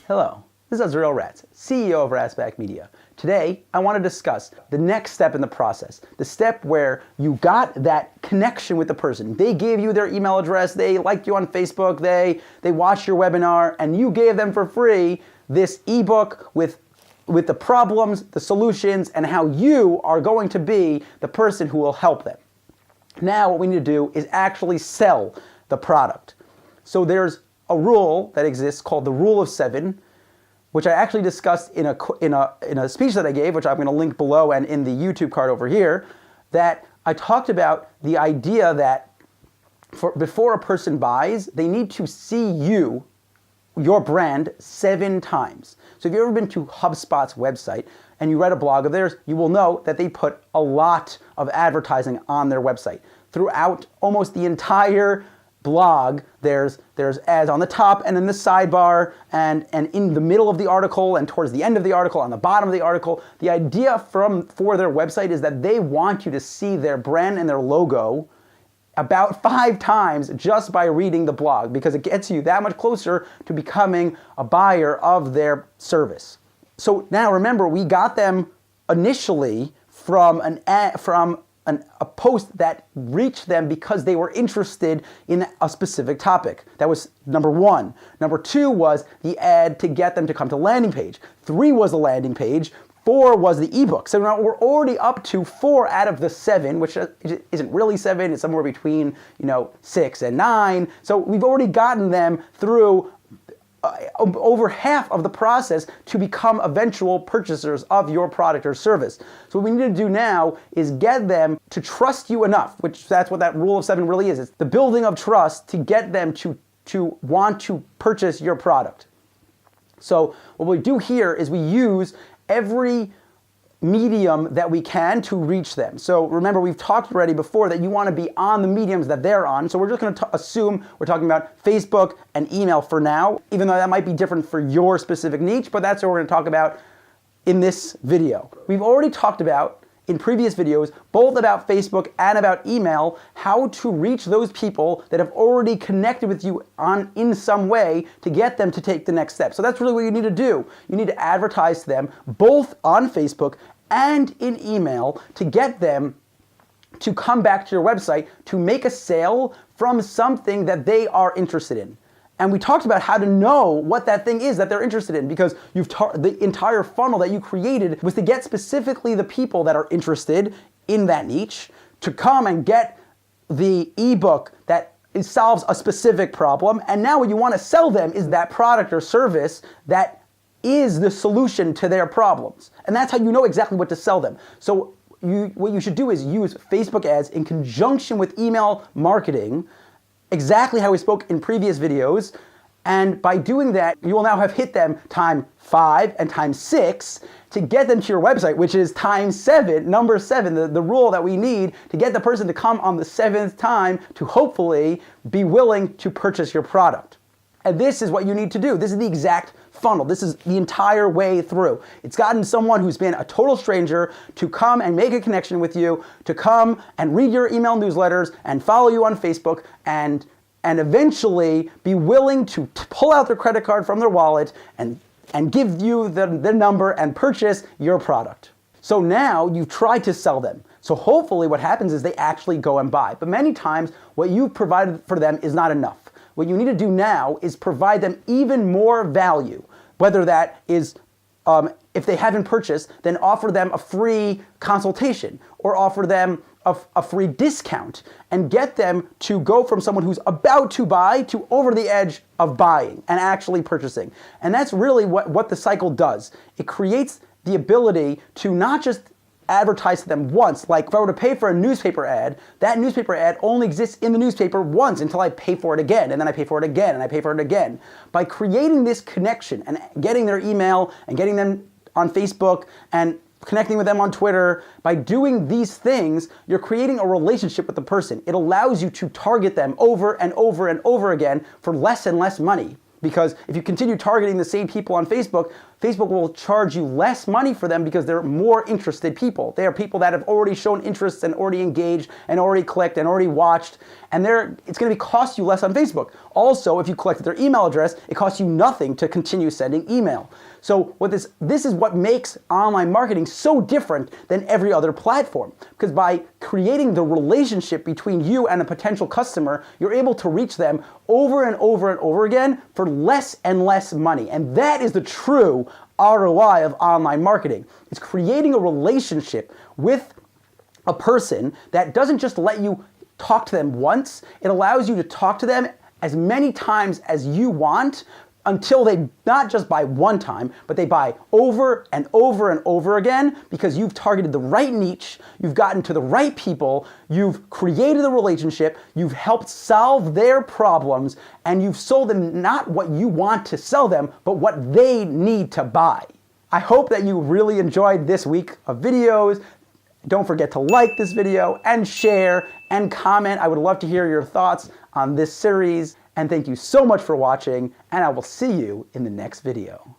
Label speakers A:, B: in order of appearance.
A: Hello, this is Azrael Ratz, CEO of Ratzback Media. Today, I want to discuss the next step in the process, the step where you got that connection with the person. They gave you their email address, they liked you on Facebook, they watched your webinar, and you gave them for free this ebook with the problems, the solutions, and how you are going to be the person who will help them. Now, what we need to do is actually sell the product. So there's a rule that exists called the Rule of 7, which I actually discussed in a speech that I gave, which I'm going to link below and in the YouTube card over here, that I talked about the idea that before a person buys, they need to see your brand 7 times. So if you've ever been to HubSpot's website and you read a blog of theirs, you will know that they put a lot of advertising on their website. Throughout almost the entire blog, there's ads on the top and in the sidebar and in the middle of the article and towards the end of the article, on the bottom of the article. The idea for their website is that they want you to see their brand and their logo about 5 times just by reading the blog, because it gets you that much closer to becoming a buyer of their service. So now remember, we got them initially from a post that reached them because they were interested in a specific topic. That was number 1. Number 2 was the ad to get them to come to landing page. 3 was the landing page. 4 was the ebook. So now we're already up to 4 out of the 7, which isn't really 7. It's somewhere between 6 and 9. So we've already gotten them through over half of the process to become eventual purchasers of your product or service. So what we need to do now is get them to trust you enough, which that's what that Rule of 7 really is. It's the building of trust to get them to want to purchase your product. So what we do here is we use every medium that we can to reach them. So remember, we've talked already before that you want to be on the mediums that they're on. So we're just going to assume we're talking about Facebook and email for now, even though that might be different for your specific niche, but that's what we're going to talk about in this video. We've already talked about in previous videos, both about Facebook and about email, how to reach those people that have already connected with you in some way to get them to take the next step. So that's really what you need to do. You need to advertise to them both on Facebook and in email to get them to come back to your website to make a sale from something that they are interested in. And we talked about how to know what that thing is that they're interested in, because the entire funnel that you created was to get specifically the people that are interested in that niche to come and get the ebook that solves a specific problem. And now what you want to sell them is that product or service that is the solution to their problems. And that's how you know exactly what to sell them. So what you should do is use Facebook ads in conjunction with email marketing, exactly how we spoke in previous videos. And by doing that, you will now have hit them time 5 and time 6 to get them to your website, which is time 7, number 7, the rule that we need to get the person to come on the 7th time to hopefully be willing to purchase your product. And this is what you need to do. This is the exact funnel. This is the entire way through. It's gotten someone who's been a total stranger to come and make a connection with you, to come and read your email newsletters and follow you on Facebook and eventually be willing to pull out their credit card from their wallet and give you the number and purchase your product. So now you've tried to sell them. So hopefully what happens is they actually go and buy. But many times what you've provided for them is not enough. What you need to do now is provide them even more value, whether that is, if they haven't purchased, then offer them a free consultation or offer them a free discount and get them to go from someone who's about to buy to over the edge of buying and actually purchasing. And that's really what the cycle does. It creates the ability to not just advertise to them once. Like if I were to pay for a newspaper ad, that newspaper ad only exists in the newspaper once until I pay for it again, and then I pay for it again, and I pay for it again. By creating this connection and getting their email and getting them on Facebook and connecting with them on Twitter, by doing these things, you're creating a relationship with the person. It allows you to target them over and over and over again for less and less money. Because if you continue targeting the same people on Facebook, Facebook will charge you less money for them because they're more interested people. They are people that have already shown interest and already engaged and already clicked and already watched, and it's going to cost you less on Facebook. Also, if you collected their email address, it costs you nothing to continue sending email. So this is what makes online marketing so different than every other platform. Because by creating the relationship between you and a potential customer, you're able to reach them over and over and over again for less and less money. And that is the true ROI of online marketing. It's creating a relationship with a person that doesn't just let you talk to them once. It allows you to talk to them as many times as you want, until they not just buy one time, but they buy over and over and over again, because you've targeted the right niche, you've gotten to the right people, you've created a relationship, you've helped solve their problems, and you've sold them not what you want to sell them, but what they need to buy. I hope that you really enjoyed this week of videos. Don't forget to like this video and share and comment. I would love to hear your thoughts on this series. And thank you so much for watching, and I will see you in the next video.